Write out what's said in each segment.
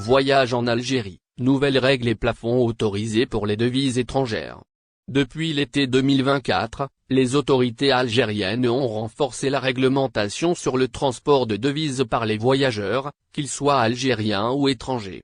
Voyage en Algérie, nouvelles règles et plafonds autorisés pour les devises étrangères. Depuis l'été 2024, les autorités algériennes ont renforcé la réglementation sur le transport de devises par les voyageurs, qu'ils soient algériens ou étrangers.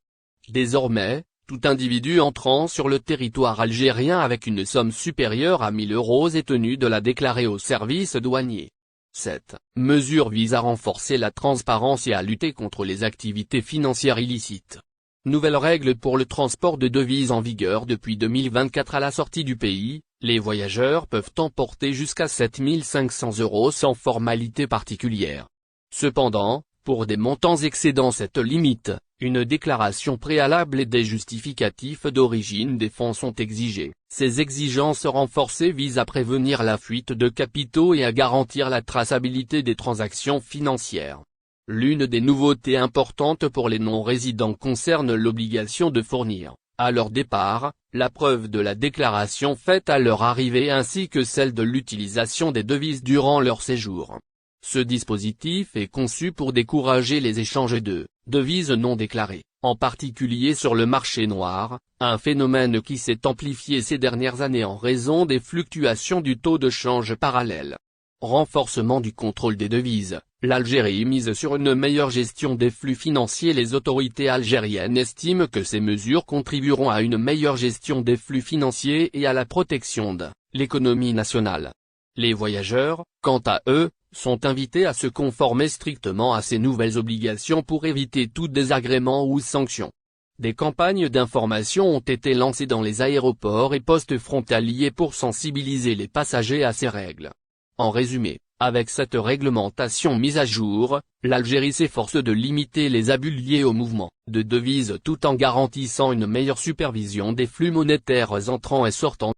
Désormais, tout individu entrant sur le territoire algérien avec une somme supérieure à 1 000 € est tenu de la déclarer au service douanier. Cette mesure vise à renforcer la transparence et à lutter contre les activités financières illicites. Nouvelles règles pour le transport de devises en vigueur depuis 2024 à la sortie du pays, les voyageurs peuvent emporter jusqu'à 7 500 € sans formalité particulière. Cependant, pour des montants excédant cette limite, une déclaration préalable et des justificatifs d'origine des fonds sont exigés. Ces exigences renforcées visent à prévenir la fuite de capitaux et à garantir la traçabilité des transactions financières. L'une des nouveautés importantes pour les non-résidents concerne l'obligation de fournir, à leur départ, la preuve de la déclaration faite à leur arrivée ainsi que celle de l'utilisation des devises durant leur séjour. Ce dispositif est conçu pour décourager les échanges de devises non déclarées, en particulier sur le marché noir, un phénomène qui s'est amplifié ces dernières années en raison des fluctuations du taux de change parallèle. Renforcement du contrôle des devises. L'Algérie mise sur une meilleure gestion des flux financiers. Les autorités algériennes estiment que ces mesures contribueront à une meilleure gestion des flux financiers et à la protection de l'économie nationale. Les voyageurs, quant à eux, sont invités à se conformer strictement à ces nouvelles obligations pour éviter tout désagrément ou sanction. Des campagnes d'information ont été lancées dans les aéroports et postes frontaliers pour sensibiliser les passagers à ces règles. En résumé, avec cette réglementation mise à jour, l'Algérie s'efforce de limiter les abus liés au mouvement de devises tout en garantissant une meilleure supervision des flux monétaires entrants et sortants.